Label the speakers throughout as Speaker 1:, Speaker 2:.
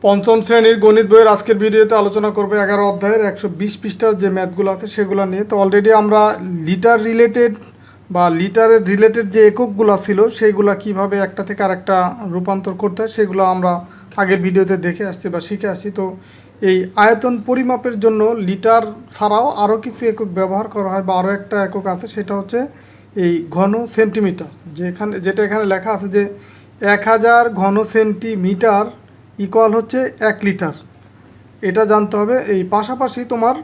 Speaker 1: পঞ্চম শ্রেণীর গণিত বইয়ের আজকের ভিডিওতে আলোচনা করবে 11 অধ্যায়ের 120 পৃষ্ঠার যে ম্যাথগুলো আছে সেগুলো নিয়ে। তো অলরেডি আমরা লিটার রিলেটেড বা লিটারের রিলেটেড যে এককগুলো ছিল সেইগুলো কিভাবে একটা থেকে আরেকটা রূপান্তর করতে হয় সেগুলো আমরা আগের ভিডিওতে দেখে আসছি বা শিখে আসছি। তো এই আয়তন পরিমাপের জন্য লিটার ছাড়াও আরও কিছু একক ব্যবহার করা হয় বা আরও একটা একক আছে, সেটা হচ্ছে এই ঘন সেন্টিমিটার। যেটা এখানে লেখা আছে যে 1000 ঘন সেন্টিমিটার ইকুয়াল হচ্ছে 1 লিটার। এটা জানতে হবে। এই পাশাপাশি তোমার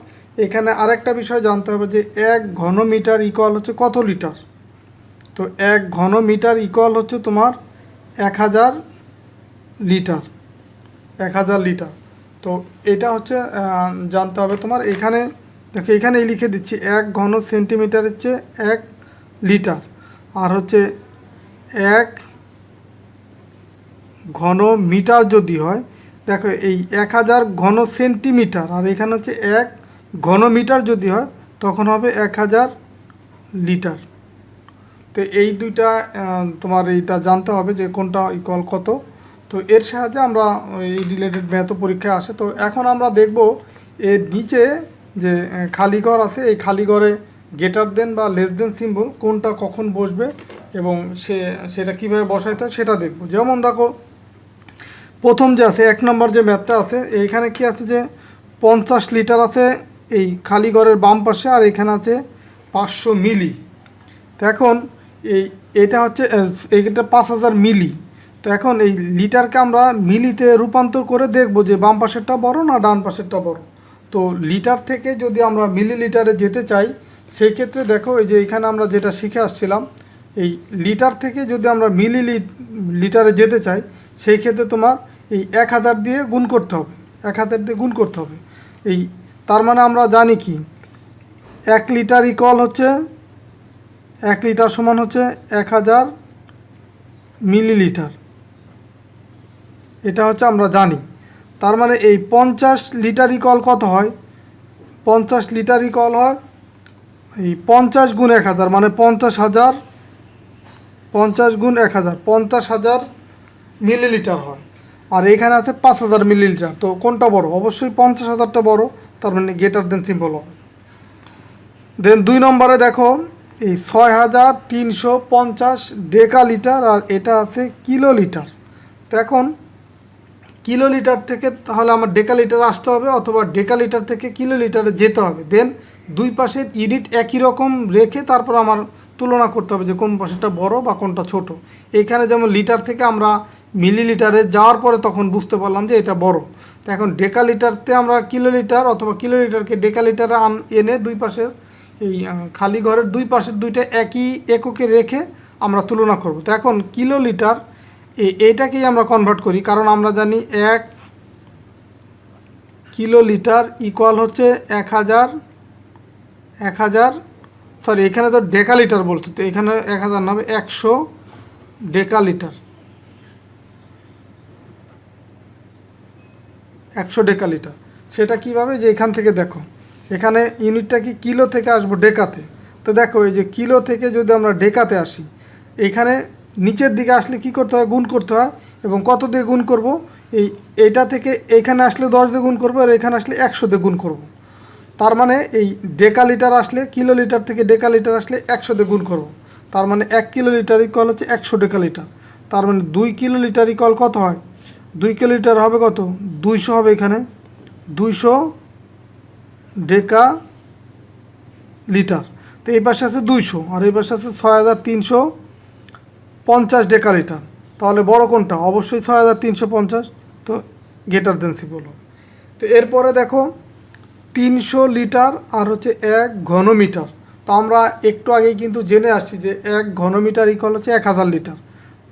Speaker 1: এখানে আরেকটা বিষয় জানতে হবে যে 1 ঘন মিটার ইকুয়াল হচ্ছে কত লিটার। তো 1 ঘন মিটার ইকুয়াল হচ্ছে তোমার 1000 লিটার। 1000 লিটার। তো এটা হচ্ছে জানতে হবে তোমার। এখানে দেখো, এখানে লিখে দিচ্ছি 1 ঘন সেন্টিমিটার হচ্ছে 1 লিটার, আর হচ্ছে 1 ঘন মিটার যদি হয়, দেখো এই 1000 ঘন সেন্টিমিটার আর এখানে হচ্ছে 1 ঘন মিটার যদি হয় তখন হবে 1000 লিটার। তো এই দুইটা তোমার এইটা জানতে হবে যে কোনটা ইকুয়াল কত। তো এর সাহায্যে আমরা এই রিলেটেড ম্যাথও পরীক্ষায় আসে। তো এখন আমরা দেখব এর নিচে যে খালি ঘর আছে, এই খালি ঘরে গ্রেটার দেন বা লেস দেন সিম্বল কোনটা কখন বসবে এবং সেটা কীভাবে বসাইতে হয় সেটা দেখব। যেমন দেখো, প্রথম যে আছে 1 নম্বর যে ম্যাথটা আছে, এইখানে কি আছে যে 50 লিটার আছে এই খালি ঘরের বাম পাশে, আর এখানে আছে 500 মিলি। তো এখন এটা হচ্ছে এইটা 5000 মিলি। তো এখন এই লিটারকে আমরা মিলিতে রূপান্তর করে দেখব যে বাম পাশেরটা বড় না ডান পাশেরটা বড়। তো লিটার থেকে যদি আমরা মিলি লিটারে যেতে চাই, সেই ক্ষেত্রে দেখো এই যে এখানে আমরা যেটা শিখে আসছিলাম, এই লিটার থেকে যদি আমরা মিলি লিটারে যেতে চাই সেই ক্ষেত্রে তোমার এই 1000 দিয়ে গুণ করতে হবে। 1000 দিয়ে গুণ করতে হবে। এই তার মানে আমরা জানি কি 1 লিটার ইকুয়াল হচ্ছে 1 লিটার সমান হচ্ছে 1000 মিলিলিটার। এটা হচ্ছে আমরা জানি। তার মানে এই 50 লিটার ইকুয়াল কত হয়? 50 লিটার ইকুয়াল হয় এই 50 গুণ 1000, মানে 50,000। 50 গুণ 1000 50,000 মিলিলিটার হয়। আর এখানে আছে 5000 মিলিলিটার। তো কোনটা বড়? অবশ্যই 50,000টা বড়। তার মানে গ্রেটার দেন সিম্বল হবে। দেন 2 নম্বরে দেখো এই 6350 ডেকালিটার, আর এটা আছে কিলোলিটার। তো এখন কিলোলিটার থেকে তাহলে আমার ডেকালিটার আসতে হবে, অথবা ডেকালিটার থেকে কিলোলিটারে যেতে হবে। দেন দুই পাশের ইউনিট একই রকম রেখে তারপর আমার তুলনা করতে হবে যে কোন পাশেরটা বড় বা কোনটা ছোট। এইখানে যেমন লিটার থেকে আমরা মিলিলিটারে যাওয়ার পরে তখন বুঝতে পারলাম যে এটা বড়। তো এখন ডেকালিটারতে আমরা কিলোলিটার অথবা কিলোলিটারকে ডেকালিটারে এনে দুই পাশের এই খালি ঘরের দুই পাশের দুইটা একই এককে রেখে আমরা তুলনা করব। তো এখন কিলোলিটার এইটাকেই আমরা কনভার্ট করি, কারণ আমরা জানি 1 কিলোলিটার ইকুয়াল হচ্ছে 1000 সরি, এখানে তো ডেকালিটার বলছে, তো এখানে 1000 না হবে 100 ডেকালিটার। 100 ডেকালিটার। সেটা কিভাবে? যে এখান থেকে দেখো, এখানে ইউনিটটা কি কিলো থেকে আসবো ডেকাতে। তো দেখো এই যে কিলো থেকে যদি আমরা ডেকাতে আসি, এখানে নিচের দিকে আসলে কি করতে হয়? গুণ করতে হয়। এবং কত দিয়ে গুণ করব? এইটা থেকে এখানে আসলে 10 দিয়ে গুণ করব, আর এখানে আসলে 100 দিয়ে গুণ করব। তার মানে এই ডেকালিটার আসলে কিলোলিটার থেকে ডেকালিটার আসলে 100 দিয়ে গুণ করব। তার মানে 1 কিলোলিটার ইকুয়াল হচ্ছে 100 ডেকালিটার। তার মানে 2 কিলোলিটার ইকুয়াল কত হয়? 2 কিলোলিটার হবে কত? 200 হবে। এখানে 200 ডেকা লিটার। তো এই পাশে আছে 200 আর এই পাশে আছে 6350 ডেকালিটার। তাহলে বড় কোনটা? অবশ্যই 6350। তো গ্রেটার দেন সিম্বল হবে। তো এরপরে দেখো 300 লিটার আর হচ্ছে 1 ঘনমিটার। তো আমরা একটু আগেই কিন্তু জেনে আসছি যে 1 ঘনমিটার ইকুয়াল হচ্ছে 1000 লিটার।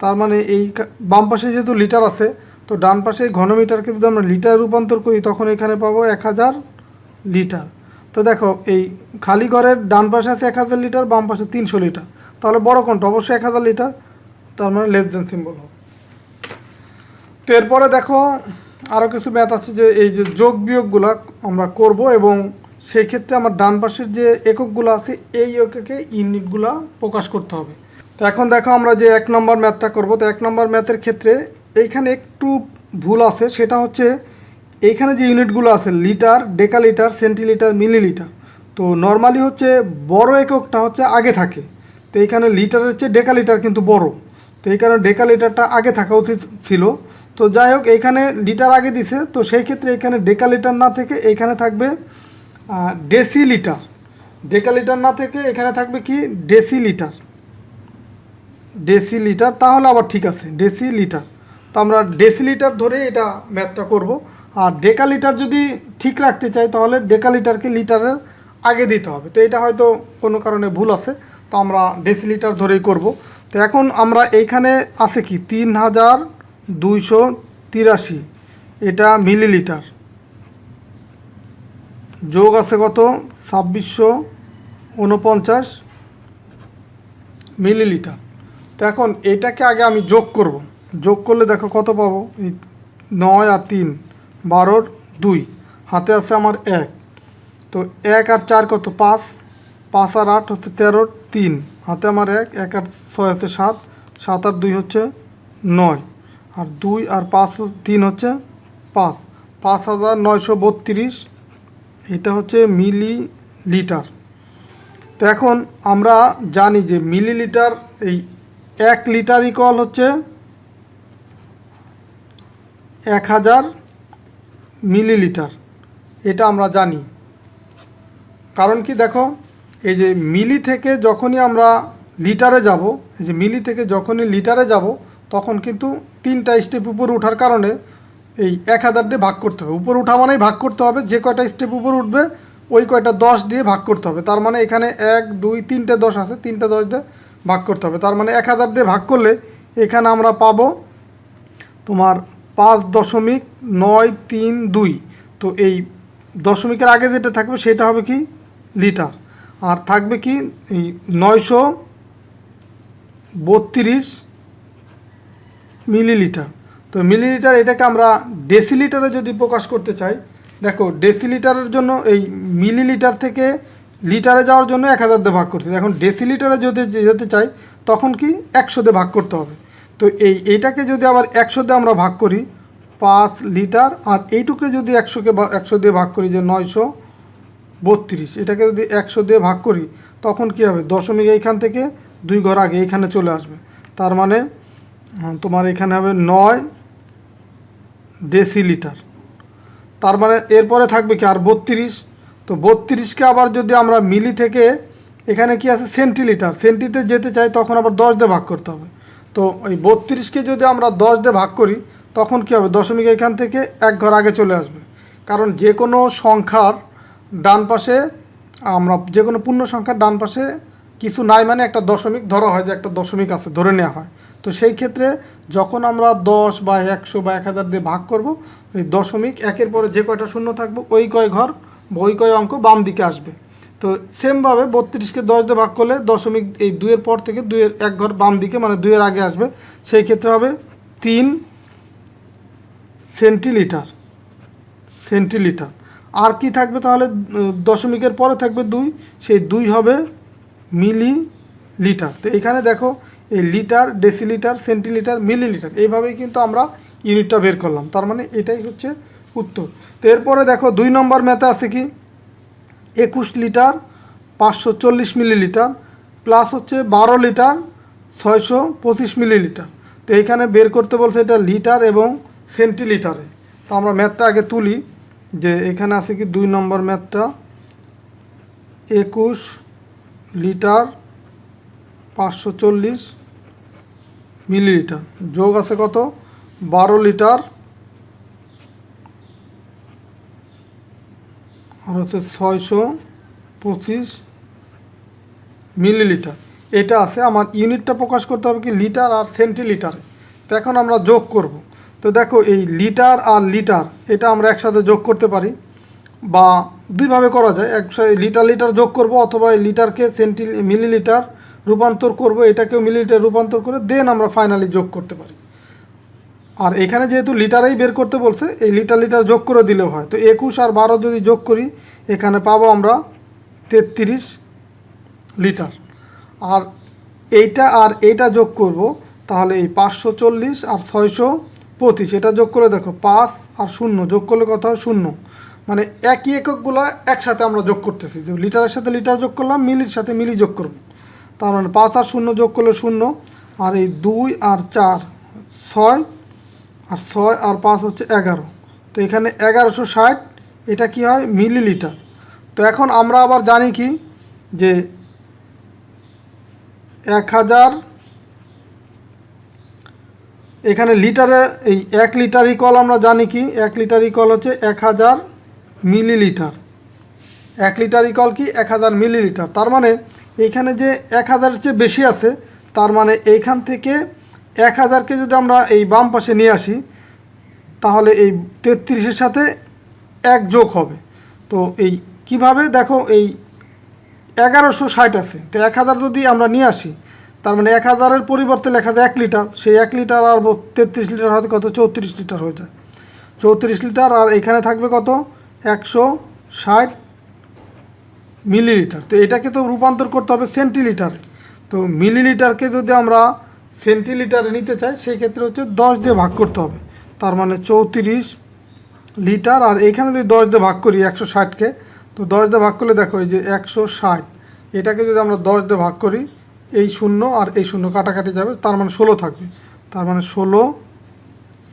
Speaker 1: তার মানে এই বাম পাশে যেহেতু লিটার আছে, তো ডান পাশে ঘনমিটারকে যদি আমরা লিটার রূপান্তর করি তখন এখানে পাবো 1000 লিটার। তো দেখো এই খালি ঘরের ডান পাশে আছে 1000 লিটার, বাম পাশে 300 লিটার। তাহলে বড় কোনটা? অবশ্যই 1000 লিটার। তার মানে লেস দেন সিম্বল হবে। তো এরপরে দেখো আরও কিছু ম্যাথ আছে যে এই যে যোগ বিয়োগগুলো আমরা করব, এবং সেই ক্ষেত্রে আমার ডান পাশের যে এককগুলো আছে এই এককে ইউনিটগুলো প্রকাশ করতে হবে। তো এখন দেখো আমরা যে 1 নম্বর ম্যাথটা করব। তো 1 নম্বর ম্যাথের ক্ষেত্রে এইখানে একটু ভুল আছে সেটা হচ্ছে এইখানে যে ইউনিটগুলো আছে লিটার, ডেকালিটার, সেন্টিলিটার, মিলিলিটার, তো নর্মালি হচ্ছে বড় এককটা হচ্ছে আগে থাকে। তো এইখানে লিটারের চেয়ে ডেকালিটার কিন্তু বড়, তো এই কারণে ডেকালিটারটা আগে থাকা উচিত ছিল। তো যাই হোক, এইখানে লিটার আগে দিছে, তো সেই ক্ষেত্রে এখানে ডেকালিটার না থেকে এইখানে থাকবে ডেসিলিটার। ডেকালিটার না থেকে এখানে থাকবে কি ডেসিলিটার। ডেসিলিটার তাহলে আবার ঠিক আছে, ডেসিলিটার। তো আমরা ডেসিলিটার ধরে এটা ম্যাথটা করব। আর ডেকালিটার যদি ঠিক রাখতে চাই তাহলে ডেকালিটারকে লিটারের আগে দিতে হবে। তো এটা হয়তো কোনো কারণে ভুল আছে, তো আমরা ডেসিলিটার ধরেই করব। তো এখন আমরা এইখানে আছে কি 3283, এটা মিলিলিটার, যোগ আছে কত 2649 মিলিলিটার। তো এখন এটাকে আগে আমি যোগ করব। যোগ করলে দেখো কত পাবো, এই 9 আর 3 12 2, হাতে আছে আমার 1, তো 1 আর 4 কত 5, 5 আর 8 হচ্ছে 13, 3 হাতে আমার 1, 1 আর 6 হচ্ছে 7, 7 আর 2 হচ্ছে 9, আর 2 আর 5 3 হচ্ছে 5, 5932, এটা হচ্ছে মিলিলিটার। তো এখন আমরা জানি যে মিলিলিটার, এই 1 লিটার ইকুয়াল হচ্ছে 1000 মিলিলিটার, এটা আমরা জানি। কারণ কি দেখো, এই যে মিলি থেকে যখনই আমরা লিটারে যাব, এই যে মিলি থেকে যখনই লিটারে যাব তখন কিন্তু 3টা স্টেপ উপরে ওঠার কারণে এই 1000 দিয়ে ভাগ করতে হবে। উপরে উঠা মানেই ভাগ করতে হবে, যে কয়টা স্টেপ উপরে উঠবে ওই কয়টা 10 দিয়ে ভাগ করতে হবে। তার মানে এখানে 1 2 3টে 10 আছে, 3টে 10 দিয়ে ভাগ করতে হবে। তার মানে 1000 দিয়ে ভাগ করলে এখানে আমরা পাবো তোমার 5.932। তো এই দশমিকের আগে যেটা থাকবে সেটা হবে কি লিটার, আর থাকবে কি এই 932 মিলিলিটার। তো মিলিলিটার, এটাকে আমরা ডেসিলিটারে যদি প্রকাশ করতে চাই, দেখো ডেসিলিটারের জন্য এই মিলিলিটার থেকে লিটারে যাওয়ার জন্য 1000 দিয়ে ভাগ করতে হবে। এখন ডেসিলিটারে যদি যেতে চাই তখন কি 100 দিয়ে ভাগ করতে হবে। তো এইটাকে যদি আবার 100 দিয়ে আমরা ভাগ করি 5 লিটার, আর এইটুকে যদি 100 দিয়ে ভাগ করি যে 932, এটাকে যদি 100 দিয়ে ভাগ করি তখন কি হবে, দশমিক এইখান থেকে 2 ঘর আগে এইখানে চলে আসবে। তার মানে তোমার এখানে হবে 9 ডেসিলিটার। তার মানে এরপরে থাকবে কি আর 32। তো 32কে আবার যদি আমরা মিলি থেকে এখানে কি আছে সেন্টিলিটার, সেন্টিতে যেতে চাই তখন আবার 10 দিয়ে ভাগ করতে হবে। তো ওই 32কে যদি আমরা 10 দিয়ে ভাগ করি তখন কি হবে, দশমিক এখান থেকে 1 ঘর আগে চলে আসবে। কারণ যে কোনো সংখ্যার ডান পাশে, আমরা যে কোনো পূর্ণ সংখ্যার ডান পাশে কিছু নাই মানে একটা দশমিক ধরা হয়, যে একটা দশমিক আছে ধরে নেওয়া হয়। তো সেই ক্ষেত্রে যখন আমরা 10 বা 100 বা 1000 দিয়ে ভাগ করব, ওই দশমিক একের পরে যে কয়টা শূন্য থাকবে ওই কয় ঘর ওই কয় অঙ্ক বাম দিকে আসবে। তো সেমভাবে 32কে 10 দিয়ে ভাগ করলে দশমিক এই 2-এর পর থেকে 2-এর 1 ঘর বাম দিকে মানে 2-এর আগে আসবে। সেই ক্ষেত্রে হবে 3 সেন্টিলিটার। সেন্টিলিটার আর কি থাকবে তাহলে, দশমিকের পরে থাকবে 2, সেই 2 হবে মিলিলিটার। তো এখানে দেখো এই লিটার, ডেসিলিটার, সেন্টিলিটার, মিলিলিটার, এইভাবেই কিন্তু আমরা ইউনিটটা বের করলাম। তার মানে এটাই হচ্ছে উত্তর। তো এরপরে দেখো 2 নম্বর ম্যাথে আছে কি 21 লিটার 540 মিলিলিটার প্লাস হচ্ছে 12 লিটার 625 মিলিলিটার। তো এইখানে বের করতে বলছে এটা লিটার এবং সেন্টিলিটারে। তো আমরা ম্যাথটা আগে তুলি, যে এখানে আছে কি 2 নম্বর ম্যাথটা 21 লিটার 540 মিলিলিটার যোগ আছে কত 12 লিটার আর হচ্ছে 625 মিলিলিটার। এটা আছে, আমার ইউনিটটা প্রকাশ করতে হবে কি লিটার আর সেন্টিলিটারে। তো এখন আমরা যোগ করব। তো দেখো এই লিটার আর লিটার এটা আমরা একসাথে যোগ করতে পারি, বা দুইভাবে করা যায়, একসাথে লিটার লিটার যোগ করব, অথবা এই লিটারকে মিলিলিটার রূপান্তর করব, এটাকেও মিলিলিটার রূপান্তর করে দেন আমরা ফাইনালি যোগ করতে পারি। আর এখানে যেহেতু লিটারেই বের করতে বলছে, এই লিটার লিটার যোগ করে দিলেও হয়। তো 21 আর 12 যদি যোগ করি এখানে পাবো আমরা 33 লিটার। আর এইটা যোগ করব, তাহলে এই 540 আর 625 25, এটা যোগ করলে দেখো 5 আর 0 যোগ করলে কত হয় 0, মানে একই এককগুলো একসাথে আমরা যোগ করতেছি, যে লিটারের সাথে লিটার যোগ করলাম, মিলির সাথে মিলি যোগ করব, তার মানে 5 আর 0 যোগ করলে 0, আর এই 2 আর 4 6, আর 6 আর 5 হচ্ছে 11, তো এখানে 1160, এটা কি হয় মিলিলিটার। তো এখন আমরা আবার জানি কি যে 1000, এখানে লিটারে এই 1 লিটার ইকুয়াল আমরা জানি কি 1 লিটার ইকুয়াল হচ্ছে 1000 মিলিলিটার। 1 লিটার ইকুয়াল কি 1000 মিলিলিটার। তার মানে এইখানে যে 1000-এর চেয়ে বেশি আছে, তার মানে এইখান থেকে 1000কে যদি আমরা এই বাম পাশে নিয়ে আসি, তাহলে এই 33-এর সাথে 1 যোগ হবে। তো এই কিভাবে দেখো, এই 1160 আছে, তো 1000 যদি আমরা নিয়ে আসি, তার মানে 1000-এর পরিবর্তে লেখা যায় 1 লিটার, সেই 1 লিটার আর 33 লিটার হয়তো কত 34 লিটার হয়ে যায়, 34 লিটার, আর এখানে থাকবে কত 160 মিলিলিটার। তো এটাকে তো রূপান্তর করতে হবে সেন্টিলিটারে। তো মিলিলিটারকে যদি আমরা সেন্টিলিটারে নিতে চাই, সেই ক্ষেত্রে হচ্ছে 10 দিয়ে ভাগ করতে হবে, তার মানে 34 লিটার, আর এইখানে যদি 10 দিয়ে ভাগ করি 160-কে, তো 10 দিয়ে ভাগ করলে দেখো এই যে 160, এটাকে যদি আমরা 10 দিয়ে ভাগ করি, এই 0 আর এই 0 কাটাকাটি যাবে, তার মানে 16 থাকবে, তার মানে 16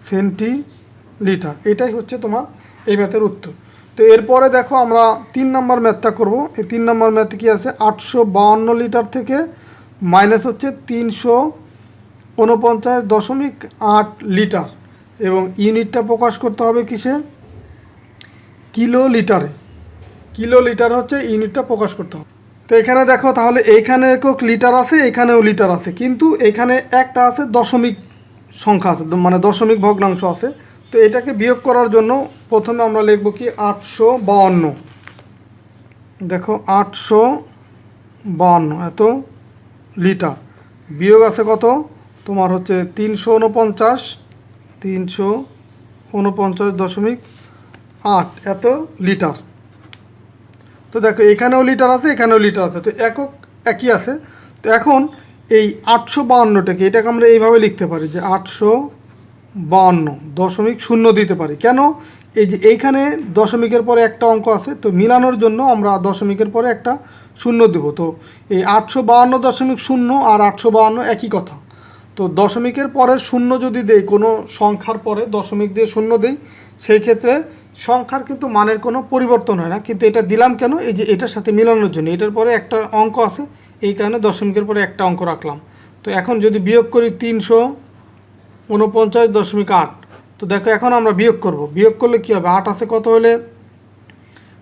Speaker 1: সেন্টিলিটার। এটাই হচ্ছে তোমার এই ম্যাথের উত্তর। তো এরপরে দেখো আমরা 3 নম্বর ম্যাথটা করব। এই 3 নম্বর ম্যাথে কি আছে, 852 লিটার থেকে মাইনাস হচ্ছে 349.8 লিটার, এবং ইউনিটটা প্রকাশ করতে হবে কিসে, কিলো লিটারে। কিলো লিটার হচ্ছে ইউনিটটা প্রকাশ করতে হবে। তো এখানে দেখো, তাহলে এইখানে একক লিটার আছে, এখানেও লিটার আছে, কিন্তু এখানে একটা আছে দশমিক সংখ্যা আছে, মানে দশমিক ভগ্নাংশ আছে। তো এটাকে বিয়োগ করার জন্য প্রথমে আমরা লিখব কি 852, দেখো 852 এত লিটার, বিয়োগ আছে কত তোমার হচ্ছে 349.8 এত লিটার। তো দেখো এখানেও লিটার আছে, এখানেও লিটার আছে, তো একক একই আছে। তো এখন এই 852টাকে, এটাকে আমরা এইভাবে লিখতে পারি যে 852.0 দিতে পারি। কেন, এই যে এইখানে দশমিকের পরে একটা অঙ্ক আছে, তো মিলানোর জন্য আমরা দশমিকের পরে একটা 0 দেব। তো এই 852.0 আর 852 একই কথা। তো দশমিকের পরে 0 যদি দেই, কোনো সংখ্যার পরে দশমিক দিয়ে 0 দেই, সেই ক্ষেত্রে সংখ্যার কিন্তু মানের কোনো পরিবর্তন হয় না। কিন্তু এটা দিলাম কেন, এই যে এটার সাথে মিলানোর জন্য, এটার পরে একটা অঙ্ক আছে, এই কারণে দশমিকের পরে একটা অঙ্ক রাখলাম। তো এখন যদি বিয়োগ করি 349.8, তো দেখো এখন আমরা বিয়োগ করব। বিয়োগ করলে কী হবে, 8 আছে কত হলে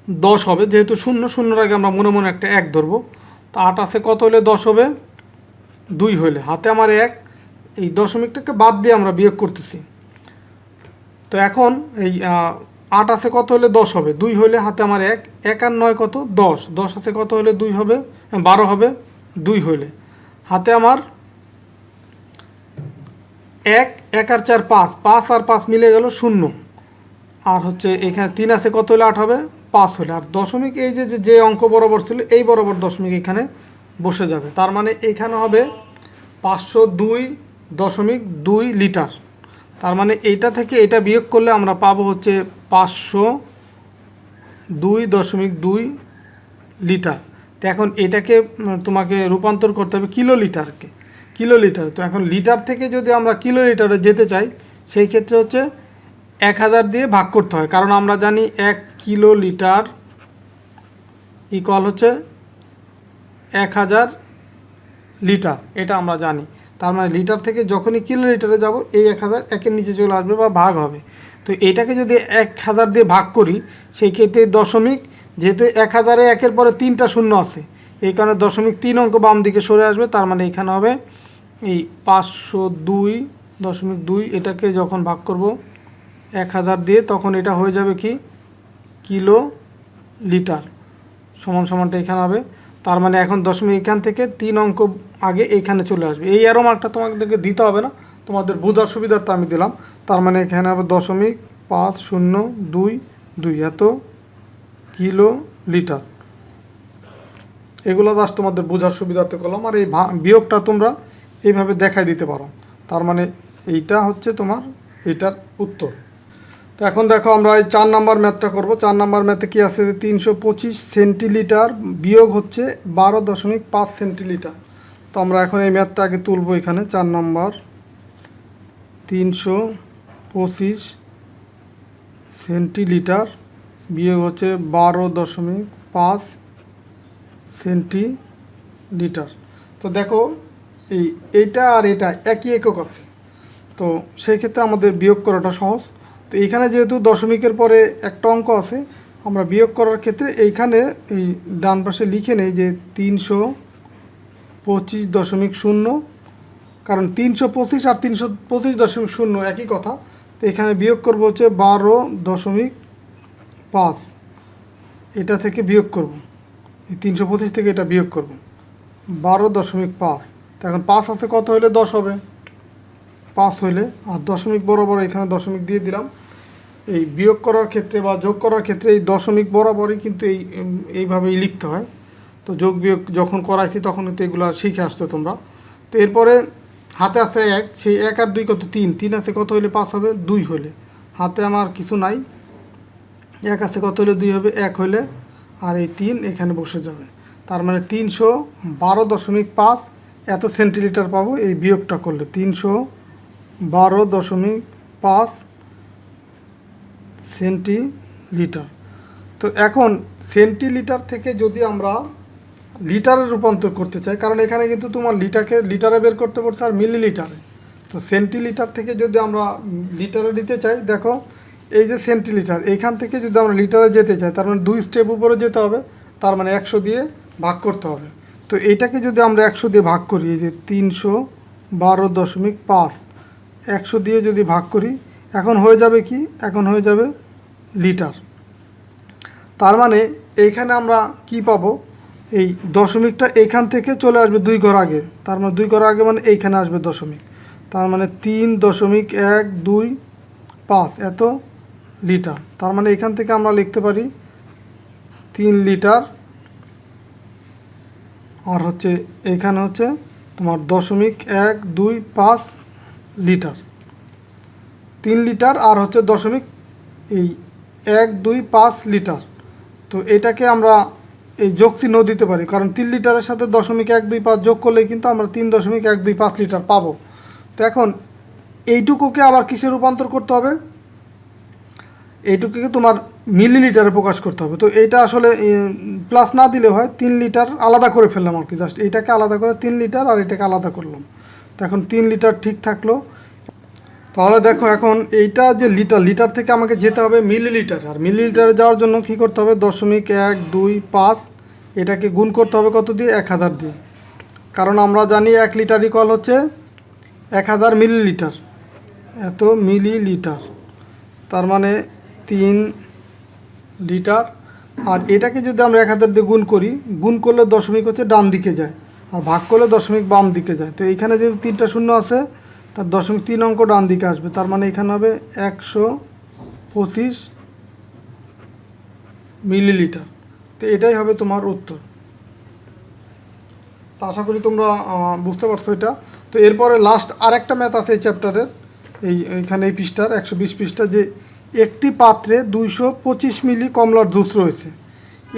Speaker 1: 10 হবে, যেহেতু 0 আগে আমরা মনে মনে একটা 1 ধরবো। তো 8 আছে কত হলে 10 হবে, 2 হলে, হাতে আমার 1, এই দশমিকটাকে বাদ দিয়ে আমরা বিয়োগ করতেছি। তো এখন এই 8 আছে কত হলে 10 হবে, 2 হলে হাতে আমার 1, 1 আর 9 কত 10, 10 আছে কত হলে 2 হবে, 12 হবে 2 হলে, হাতে আমার 1, 1 আর 4 5, 5 আর 5 মিলে গেল 0, আর হচ্ছে এখানে 3 আছে কত হলে 8 হবে, 5 হলে, আর দশমিক এই যে অঙ্ক বরাবর ছিল, এই বরাবর দশমিক এখানে বসে যাবে। তার মানে এখানে হবে 502.2 লিটার। তার মানে এইটা থেকে এটা বিয়োগ করলে আমরা পাবো হচ্ছে 502.2 লিটার। তো এখন এটাকে তোমাকে রূপান্তর করতে হবে কিলো লিটারকে, কিলো লিটার। তো এখন লিটার থেকে যদি আমরা কিলো লিটারে যেতে চাই, সেই ক্ষেত্রে হচ্ছে 1000 দিয়ে ভাগ করতে হয়, কারণ আমরা জানি 1 কিলো লিটার ইকুয়াল হচ্ছে 1000 লিটার, এটা আমরা জানি। তার মানে লিটার থেকে যখনই কিলো লিটারে যাব, এই 1000 একের নিচে চলে আসবে বা ভাগ হবে। তো এটাকে যদি 1000 দিয়ে ভাগ করি, সেই ক্ষেত্রে দশমিক, যেহেতু 1000-এ 1-এর পরে 3টা শূন্য আছে, এই কারণে দশমিক 3 অঙ্ক বাম দিকে সরে আসবে। তার মানে এখানে হবে এই 502.2, এটাকে যখন ভাগ করব 1000 দিয়ে, তখন এটা হয়ে যাবে কি কিলো লিটার, সমানটা এখানে হবে। তার মানে এখন দশমিক এখান থেকে 3 অঙ্ক আগে এইখানে চলে আসবে। এই অ্যারো মার্কটা তোমাদেরকে দিতে হবে না, তোমাদের বোঝার সুবিধার্থে আমি দিলাম। তার মানে এখানে হবে 0.5022 এত কিলো লিটার। এগুলো জাস্ট তোমাদের বোঝার সুবিধার্থে করলাম। আর এই বিয়োগটা তোমরা এইভাবে দেখাই দিতে পারো। তার মানে এইটা হচ্ছে তোমার এটার উত্তর। তো এখন দেখো আমরা এই 4 নাম্বার ম্যাথটা করব। 4 নাম্বার ম্যাথে কি আছে, 325 সেন্টিলিটার বিয়োগ হচ্ছে 12.5 সেন্টিলিটার। তো আমরা এখন এই ম্যাথটা আগে তুলব। এখানে 4 নাম্বার 325 সেন্টিলিটার বিয়োগ হচ্ছে 12.5 সেন্টিলিটার। তো দেখো এইটা আর এটা একই একক আছে, তো সেই ক্ষেত্রে আমাদের বিয়োগ করাটা সহজ। তো এইখানে যেহেতু দশমিকের পরে একটা অঙ্ক আছে, আমরা বিয়োগ করার ক্ষেত্রে এইখানে এই ডান পাশে লিখে নেই যে 325.0, কারণ 325 আর 325.0 একই কথা। তো এখানে বিয়োগ করব হচ্ছে 12.5, এটা থেকে বিয়োগ করব, এই 325 থেকে এটা বিয়োগ করব 12.5। তো এখন 5 আছে, কত হলে 10 হবে, 5 হইলে, আর দশমিক বরাবর এখানে দশমিক দিয়ে দিলাম। এই বিয়োগ করার ক্ষেত্রে বা যোগ করার ক্ষেত্রে এই দশমিক বরাবরই কিন্তু এইভাবেই লিখতে হয়। তো যোগ বিয়োগ যখন করাইছি তখন কিন্তু এগুলো শিখে আসতো তোমরা। তো এরপরে হাতে আছে 1, সেই 1 আর 2 কত, 3, 3 আছে, কত হলে 5 হবে, 2 হলে। হাতে আমার কিছু নাই, 1 আছে, কত হলে 2 হবে, 1 হলে, আর এই 3 এখানে বসে যাবে। তার মানে 312.5 এত সেন্টিলিটার পাবো এই বিয়োগটা করলে। 312.5 সেন্টিলিটার। তো এখন সেন্টিলিটার থেকে যদি আমরা লিটারে রূপান্তর করতে চাই, কারণ এখানে কিন্তু তোমার লিটারে বের করতে পারছে আর মিলিলিটারে। তো সেন্টিলিটার থেকে যদি আমরা লিটারে দিতে চাই, দেখো এই যে সেন্টিলিটার, এইখান থেকে যদি আমরা লিটারে যেতে চাই, তার মানে 2 স্টেপ উপরে যেতে হবে, তার মানে 100 দিয়ে ভাগ করতে হবে। তো এইটাকে যদি আমরা 100 দিয়ে ভাগ করি, এই যে 312.5 100 দিয়ে যদি ভাগ করি, এখন হয়ে যাবে কি, এখন হয়ে যাবে লিটার। তার মানে এইখানে আমরা কি পাবো, এই দশমিকটা এইখান থেকে চলে আসবে 2 ঘর আগে, তার মানে 2 ঘর আগে মানে এইখানে আসবে দশমিক, তার মানে 3.125 এত লিটার। তার মানে এখান থেকে আমরা লিখতে পারি 3 লিটার, আর হচ্ছে এখানে হচ্ছে তোমার 0.125 লিটার। 3 লিটার আর হচ্ছে 0.125 লিটার। তো এটাকে আমরা এই যোগ চিহ্ন দিতে পারি, কারণ 3 লিটারের সাথে 0.125 যোগ করলেই কিন্তু আমরা 3.125 লিটার পাবো। তো এখন এইটুকুকে আবার কিসে রূপান্তর করতে হবে, এইটুকুকে তোমার মিলিলিটারে প্রকাশ করতে হবে। তো এইটা আসলে প্লাস না দিলে হয়, 3 লিটার আলাদা করে ফেললাম আর কি, জাস্ট এইটাকে আলাদা করে 3 লিটার আর এটাকে আলাদা করলাম। তো এখন 3 লিটার ঠিক থাকলো। তাহলে দেখো এখন এইটা যে লিটার থেকে আমাকে যেতে হবে মিলিলিটার, আর মিলিলিটারে যাওয়ার জন্য কী করতে হবে, 0.125 এটাকে গুণ করতে হবে কত দিয়ে, 1000 দিয়ে। কারণ আমরা জানি 1 লিটার ইকুয়াল হচ্ছে 1000 মিলিলিটার, এত মিলিলিটার। তার মানে 3 লিটার, আর এটাকে যদি আমরা 1000 দিয়ে গুণ করি, গুণ করলে দশমিক হচ্ছে ডান দিকে যায়, আর ভাগ করলে দশমিক বাম দিকে যায়। তো এইখানে যেহেতু 3টা শূন্য আছে, তার 0.3 অঙ্ক ডান দিকে আসবে, তার মানে এখানে হবে 125 মিলিলিটার। তো এটাই হবে তোমার উত্তর। তো আশা করি তোমরা বুঝতে পারছো এটা। তো এরপরে লাস্ট আরেকটা ম্যাথ আছে এই চ্যাপ্টারের, এইখানে এই পৃষ্ঠার 120 পৃষ্ঠা, যে একটি পাত্রে 225 মিলি কমলার জুস রয়েছে,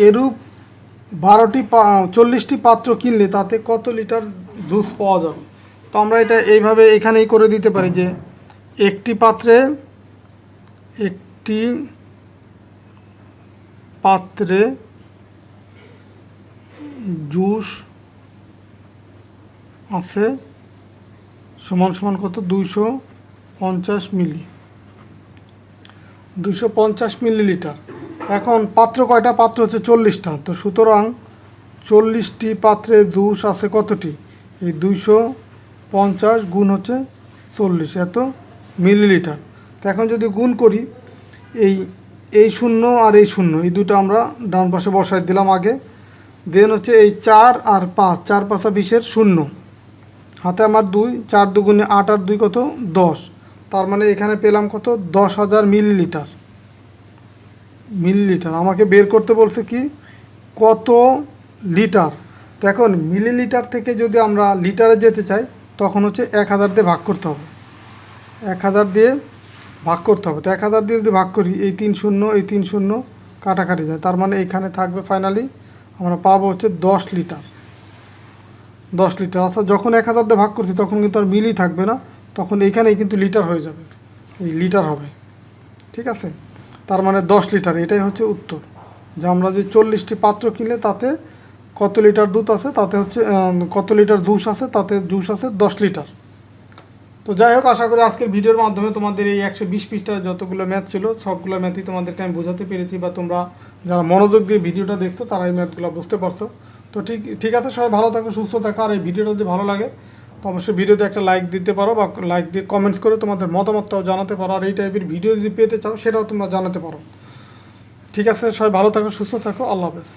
Speaker 1: এরূপ 40টি পাত্র কিনলে তাতে কত লিটার জুস পাওয়া যাবে। তো আমরা এটা এইভাবে এখানেই করে দিতে পারি যে একটি পাত্রে জুস আছে সমান সমান কত, 250 মিলিলিটার। এখন পাত্র কয়টা, পাত্র হচ্ছে 40টা। তো সুতরাং 40টি পাত্রে জুস আছে কতটি, এই 250 গুণ হচ্ছে 40 এত মিলিলিটার। তো এখন যদি গুণ করি, এই শূন্য আর এই শূন্য, এই দুটো আমরা ডান পাশে বসাই দিলাম আগে। দেন হচ্ছে এই 4 আর 5, 4 5 20-এর শূন্য, হাতে আমার 2, 4 2 8 আর 2 কত, 10। তার মানে এখানে পেলাম কত, 10,000 মিলিলিটার। আমাকে বের করতে বলছে কি, কত লিটার। তো এখন মিলিলিটার থেকে যদি আমরা লিটারে যেতে চাই, তখন হচ্ছে 1000 দিয়ে ভাগ করতে হবে। 1000 দিয়ে ভাগ করতে হবে। তো 1000 দিয়ে যদি ভাগ করি, এই 3 শূন্য এই 3 শূন্য কাটাকাটি যায়, তার মানে এখানে থাকবে ফাইনালি আমরা পাবো হচ্ছে 10 লিটার। 10 লিটার। আচ্ছা, যখন 1000 দিয়ে ভাগ করছি তখন কিন্তু আর মিলই থাকবে না, তখন এইখানেই কিন্তু লিটার হয়ে যাবে, এই লিটার হবে। ঠিক আছে, তার মানে 10 লিটার। এটাই হচ্ছে উত্তর, যে আমরা যে 40টি পাত্র কিনলে তাতে কত লিটার দুধ আছে, তাতে হচ্ছে কত লিটার জুস আছে, তাতে জুস আছে 10 লিটার। তো যাই হোক, আশা করি আজকের ভিডিওর মাধ্যমে তোমাদের এই 120 পৃষ্ঠার যতগুলো ম্যাথ ছিল সবগুলো ম্যাথই তোমাদেরকে আমি বোঝাতে পেরেছি, বা তোমরা যারা মনোযোগ দিয়ে ভিডিওটা দেখছো তারা এই ম্যাথগুলো বুঝতে পারছো। তো ঠিক আছে, সবাই ভালো থাকো, সুস্থ থাকো। আর এই ভিডিওটা যদি ভালো লাগে তো অবশ্যই ভিডিওতে একটা লাইক দিতে পারো, বা লাইক দিয়ে কমেন্টস করে তোমাদের মতামতটাও জানাতে পারো। আর এই টাইপের ভিডিও যদি পেতে চাও সেটাও তোমরা জানাতে পারো। ঠিক আছে, সবাই ভালো থাকো, সুস্থ থাকো, আল্লাহ হাফেজ।